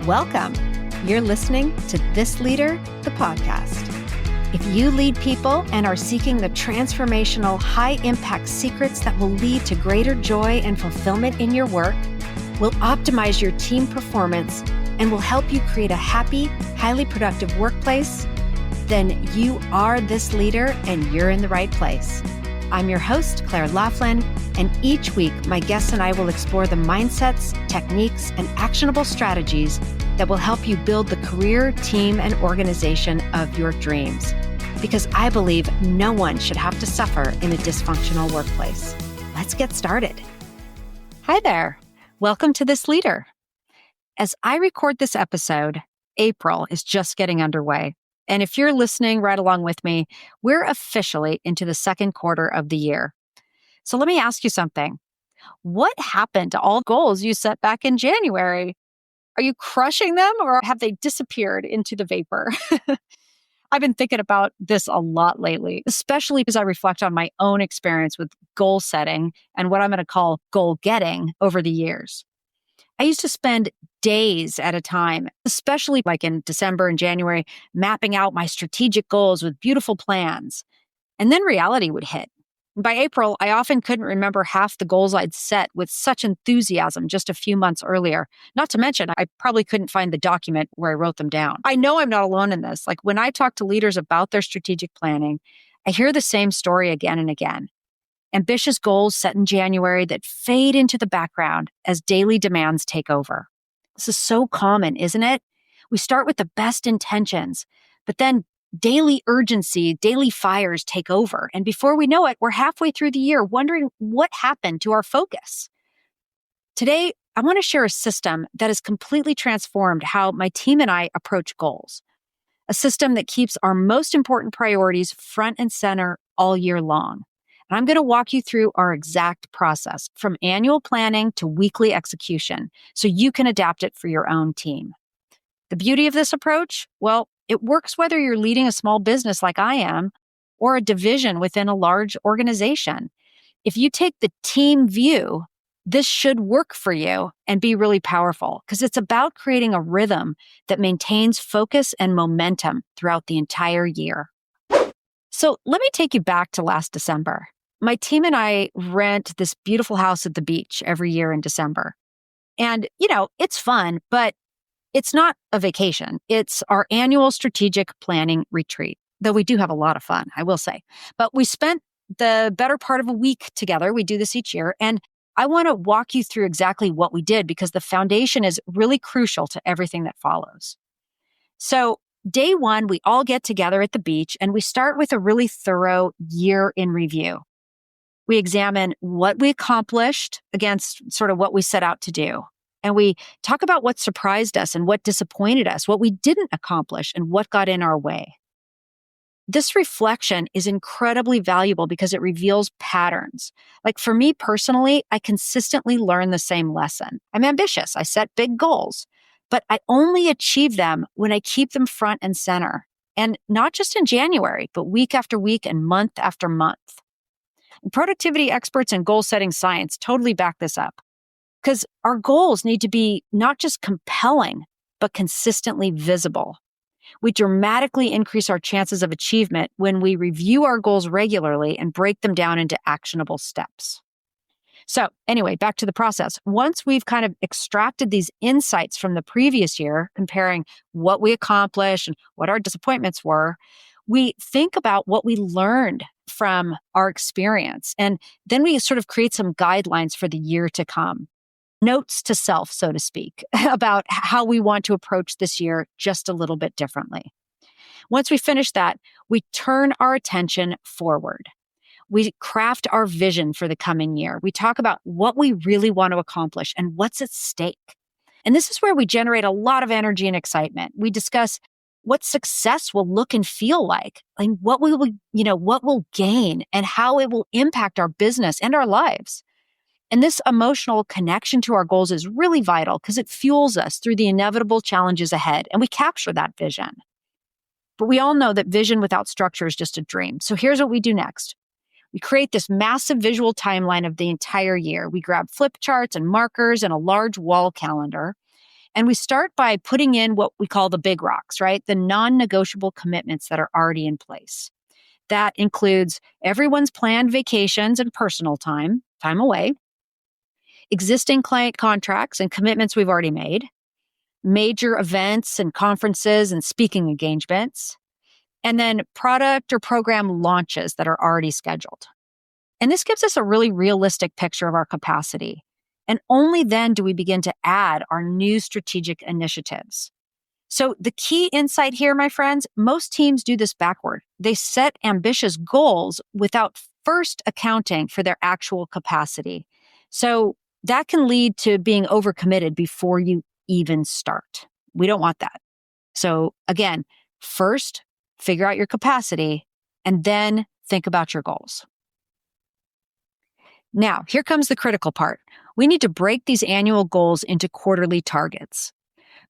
Welcome. You're listening to This Leader, the podcast. If you lead people and are seeking the transformational, high-impact secrets that will lead to greater joy and fulfillment in your work, will optimize your team performance, and will help you create a happy, highly productive workplace, then you are this leader and you're in the right place. I'm your host, Laughlin, and each week my guests and I will explore the mindsets, techniques, and actionable strategies that will help you build the career, team, and organization of your dreams. Because I believe no one should have to suffer in a dysfunctional workplace. Let's get started. Hi there. Welcome to This Leader. As I record this episode, April is just getting underway. And if you're listening right along with me, we're officially into the second quarter of the year. So let me ask you something. What happened to all goals you set back in January? Are you crushing them or have they disappeared into the vapor? I've been thinking about this a lot lately, especially as I reflect on my own experience with goal setting and what I'm going to call goal getting over the years. I used to spend days at a time, especially like in December and January, mapping out my strategic goals with beautiful plans. And then reality would hit. By April, I often couldn't remember half the goals I'd set with such enthusiasm just a few months earlier. Not to mention, I probably couldn't find the document where I wrote them down. I know I'm not alone in this. Like when I talk to leaders about their strategic planning, I hear the same story again and again. Ambitious goals set in January that fade into the background as daily demands take over. This is so common, isn't it? We start with the best intentions, but then daily urgency, daily fires take over. And before we know it, we're halfway through the year wondering what happened to our focus. Today, I want to share a system that has completely transformed how my team and I approach goals. A system that keeps our most important priorities front and center all year long. And I'm going to walk you through our exact process from annual planning to weekly execution so you can adapt it for your own team. The beauty of this approach? Well, it works whether you're leading a small business like I am or a division within a large organization. If you take the team view, this should work for you and be really powerful because it's about creating a rhythm that maintains focus and momentum throughout the entire year. So let me take you back to last December. My team and I rent this beautiful house at the beach every year in December. And, it's fun, but it's not a vacation. It's our annual strategic planning retreat, though we do have a lot of fun, I will say. But we spent the better part of a week together. We do this each year. And I want to walk you through exactly what we did because the foundation is really crucial to everything that follows. So day one, we all get together at the beach and we start with a really thorough year in review. We examine what we accomplished against sort of what we set out to do. And we talk about what surprised us and what disappointed us, what we didn't accomplish and what got in our way. This reflection is incredibly valuable because it reveals patterns. Like for me personally, I consistently learn the same lesson. I'm ambitious. I set big goals, but I only achieve them when I keep them front and center. And not just in January, but week after week and month after month. And productivity experts and goal setting science totally back this up. Because our goals need to be not just compelling, but consistently visible. We dramatically increase our chances of achievement when we review our goals regularly and break them down into actionable steps. So anyway, back to the process. Once we've kind of extracted these insights from the previous year, comparing what we accomplished and what our disappointments were, we think about what we learned from our experience. And then we sort of create some guidelines for the year to come. Notes to self, so to speak, about how we want to approach this year just a little bit differently. Once we finish that, we turn our attention forward. We craft our vision for the coming year. We talk about what we really want to accomplish and what's at stake. And this is where we generate a lot of energy and excitement. We discuss what success will look and feel like, and what we'll gain and how it will impact our business and our lives. And this emotional connection to our goals is really vital because it fuels us through the inevitable challenges ahead, and we capture that vision. But we all know that vision without structure is just a dream. So here's what we do next. We create this massive visual timeline of the entire year. We grab flip charts and markers and a large wall calendar, And we start by putting in what we call the big rocks, right? The non-negotiable commitments that are already in place. That includes everyone's planned vacations and personal time away, existing client contracts and commitments we've already made, major events and conferences and speaking engagements, and then product or program launches that are already scheduled. And this gives us a really realistic picture of our capacity. And only then do we begin to add our new strategic initiatives. So the key insight here, my friends, most teams do this backward. They set ambitious goals without first accounting for their actual capacity. So that can lead to being overcommitted before you even start. We don't want that. So again, first, figure out your capacity and then think about your goals. Now, here comes the critical part. We need to break these annual goals into quarterly targets.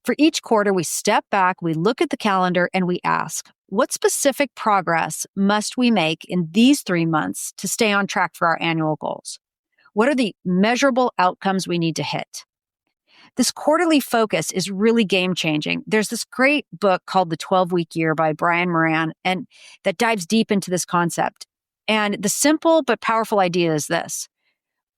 For each quarter, we step back, we look at the calendar, and we ask, what specific progress must we make in these 3 months to stay on track for our annual goals? What are the measurable outcomes we need to hit? This quarterly focus is really game-changing. There's this great book called The 12-Week Year by Brian Moran, and that dives deep into this concept. And the simple but powerful idea is this.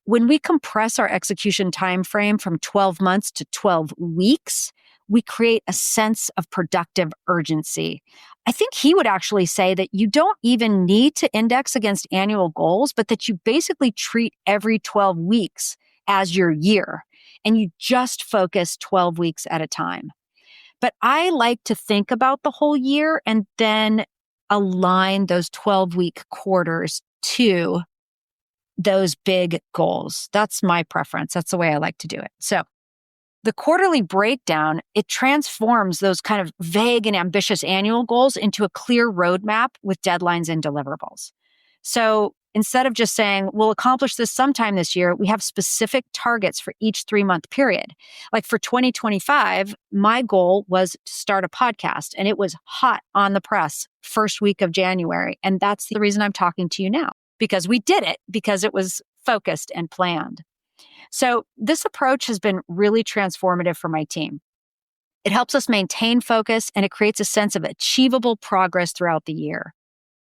When we compress our execution time frame from 12 months to 12 weeks, we create a sense of productive urgency. I think he would actually say that you don't even need to index against annual goals, but that you basically treat every 12 weeks as your year, and you just focus 12 weeks at a time. But I like to think about the whole year and then align those 12-week quarters to those big goals. That's my preference. That's the way I like to do it. So the quarterly breakdown, it transforms those kind of vague and ambitious annual goals into a clear roadmap with deadlines and deliverables. So instead of just saying, we'll accomplish this sometime this year, we have specific targets for each 3-month period. Like for 2025, my goal was to start a podcast, and it was hot on the press first week of January. And that's the reason I'm talking to you now, because we did it, because it was focused and planned. So this approach has been really transformative for my team. It helps us maintain focus, and it creates a sense of achievable progress throughout the year.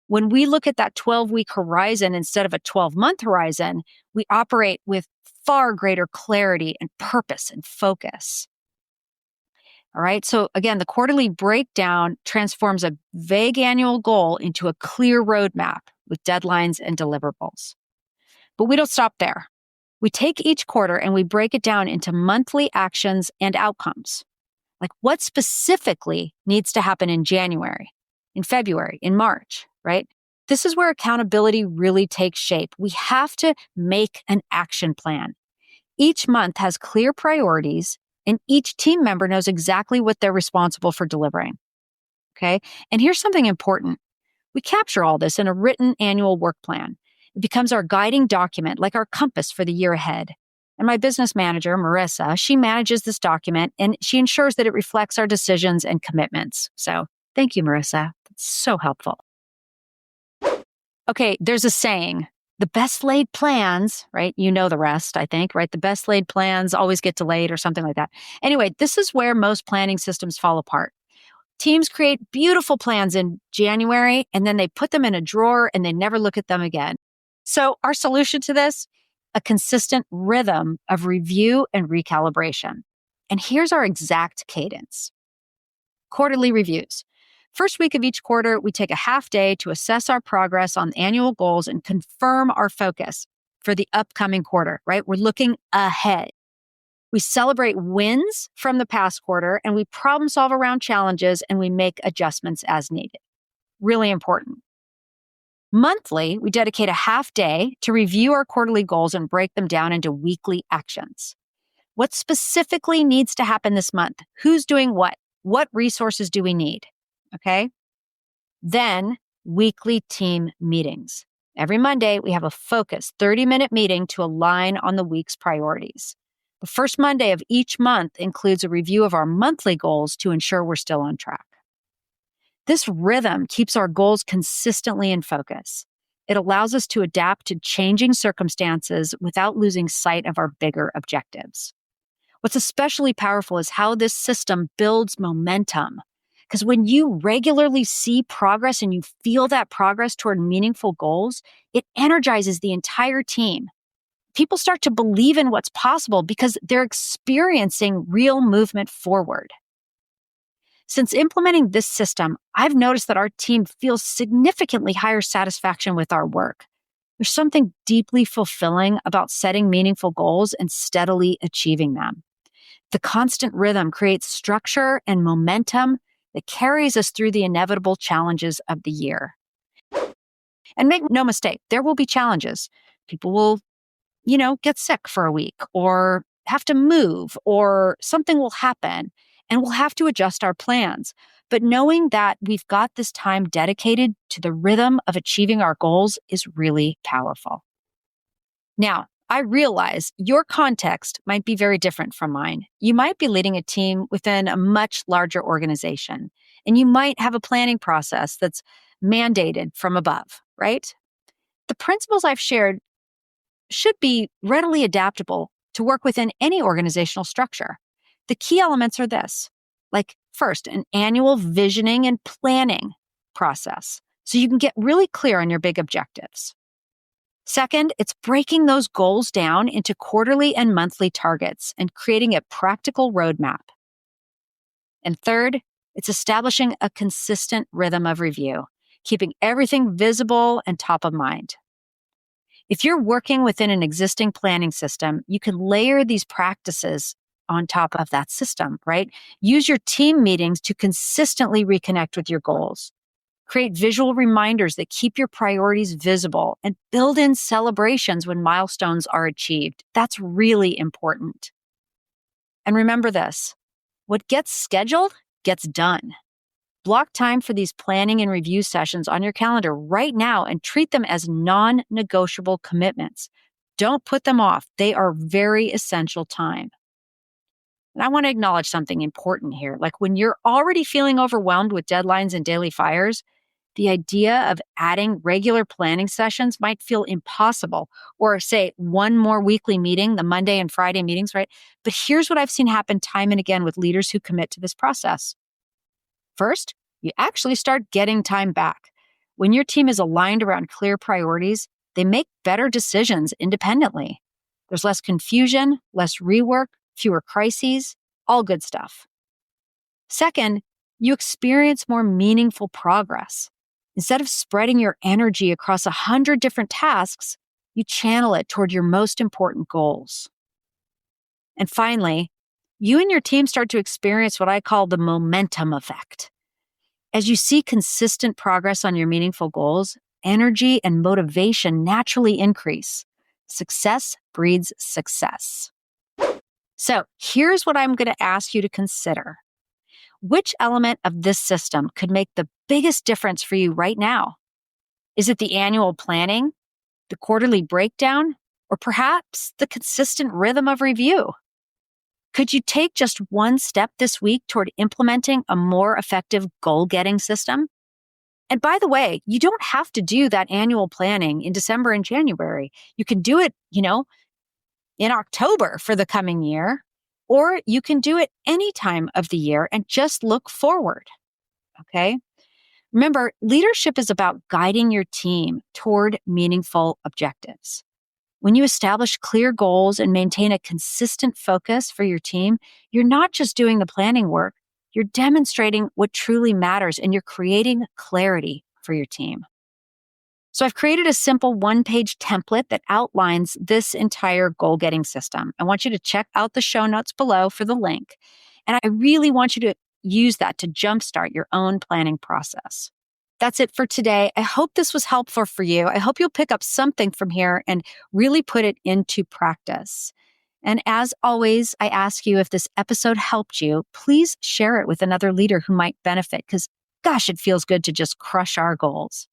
When we look at that 12-week horizon instead of a 12-month horizon, we operate with far greater clarity and purpose and focus. All right. So again, the quarterly breakdown transforms a vague annual goal into a clear roadmap with deadlines and deliverables. But we don't stop there. We take each quarter and we break it down into monthly actions and outcomes. Like what specifically needs to happen in January, in February, in March, right? This is where accountability really takes shape. We have to make an action plan. Each month has clear priorities, and each team member knows exactly what they're responsible for delivering. Okay? And here's something important. We capture all this in a written annual work plan. It becomes our guiding document, like our compass for the year ahead. And my business manager, Marissa, she manages this document, and she ensures that it reflects our decisions and commitments. So thank you, Marissa. That's so helpful. Okay, there's a saying, the best laid plans, right? You know the rest, I think, right? The best laid plans always get delayed or something like that. Anyway, this is where most planning systems fall apart. Teams create beautiful plans in January, and then they put them in a drawer and they never look at them again. So our solution to this, a consistent rhythm of review and recalibration. And here's our exact cadence. Quarterly reviews. First week of each quarter, we take a half day to assess our progress on annual goals and confirm our focus for the upcoming quarter, right? We're looking ahead. We celebrate wins from the past quarter, and we problem solve around challenges, and we make adjustments as needed. Really important. Monthly, we dedicate a half day to review our quarterly goals and break them down into weekly actions. What specifically needs to happen this month? Who's doing what? What resources do we need? Okay. Then weekly team meetings. Every Monday, we have a focused 30-minute meeting to align on the week's priorities. The first Monday of each month includes a review of our monthly goals to ensure we're still on track. This rhythm keeps our goals consistently in focus. It allows us to adapt to changing circumstances without losing sight of our bigger objectives. What's especially powerful is how this system builds momentum. Because when you regularly see progress and you feel that progress toward meaningful goals, it energizes the entire team. People start to believe in what's possible because they're experiencing real movement forward. Since implementing this system, I've noticed that our team feels significantly higher satisfaction with our work. There's something deeply fulfilling about setting meaningful goals and steadily achieving them. The constant rhythm creates structure and momentum that carries us through the inevitable challenges of the year. And make no mistake, there will be challenges. People will, get sick for a week or have to move or something will happen and we'll have to adjust our plans. But knowing that we've got this time dedicated to the rhythm of achieving our goals is really powerful. Now, I realize your context might be very different from mine. You might be leading a team within a much larger organization, and you might have a planning process that's mandated from above, right? The principles I've shared should be readily adaptable to work within any organizational structure. The key elements are this, like first, an annual visioning and planning process, so you can get really clear on your big objectives. Second, it's breaking those goals down into quarterly and monthly targets and creating a practical roadmap. And third, it's establishing a consistent rhythm of review, keeping everything visible and top of mind. If you're working within an existing planning system, you can layer these practices on top of that system, right? Use your team meetings to consistently reconnect with your goals. Create visual reminders that keep your priorities visible and build in celebrations when milestones are achieved. That's really important. And remember this, what gets scheduled gets done. Block time for these planning and review sessions on your calendar right now and treat them as non-negotiable commitments. Don't put them off. They are very essential time. And I want to acknowledge something important here. Like when you're already feeling overwhelmed with deadlines and daily fires, the idea of adding regular planning sessions might feel impossible, or say one more weekly meeting, the Monday and Friday meetings, right? But here's what I've seen happen time and again with leaders who commit to this process. First, you actually start getting time back. When your team is aligned around clear priorities, they make better decisions independently. There's less confusion, less rework, fewer crises, all good stuff. Second, you experience more meaningful progress. Instead of spreading your energy across 100 different tasks, you channel it toward your most important goals. And finally, you and your team start to experience what I call the momentum effect. As you see consistent progress on your meaningful goals, energy and motivation naturally increase. Success breeds success. So here's what I'm going to ask you to consider. Which element of this system could make the biggest difference for you right now? Is it the annual planning, the quarterly breakdown, or perhaps the consistent rhythm of review? Could you take just one step this week toward implementing a more effective goal-getting system? And by the way, you don't have to do that annual planning in December and January. You can do it, in October for the coming year, or you can do it any time of the year and just look forward, okay? Remember, leadership is about guiding your team toward meaningful objectives. When you establish clear goals and maintain a consistent focus for your team, you're not just doing the planning work, you're demonstrating what truly matters and you're creating clarity for your team. So I've created a simple one-page template that outlines this entire goal-getting system. I want you to check out the show notes below for the link. And I really want you to use that to jumpstart your own planning process. That's it for today. I hope this was helpful for you. I hope you'll pick up something from here and really put it into practice. And as always, I ask you, if this episode helped you, please share it with another leader who might benefit, because gosh, it feels good to just crush our goals.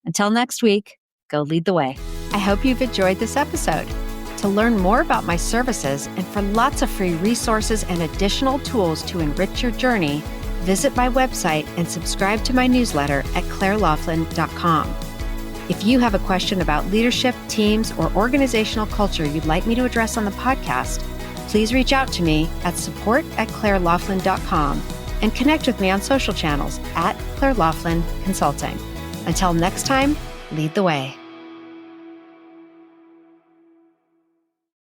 Until next week, go lead the way. I hope you've enjoyed this episode. To learn more about my services and for lots of free resources and additional tools to enrich your journey, visit my website and subscribe to my newsletter at clairelaughlin.com. If you have a question about leadership, teams, or organizational culture you'd like me to address on the podcast, please reach out to me at support@clairelaughlin.com and connect with me on social channels @Claire Laughlin Consulting. Until next time, lead the way.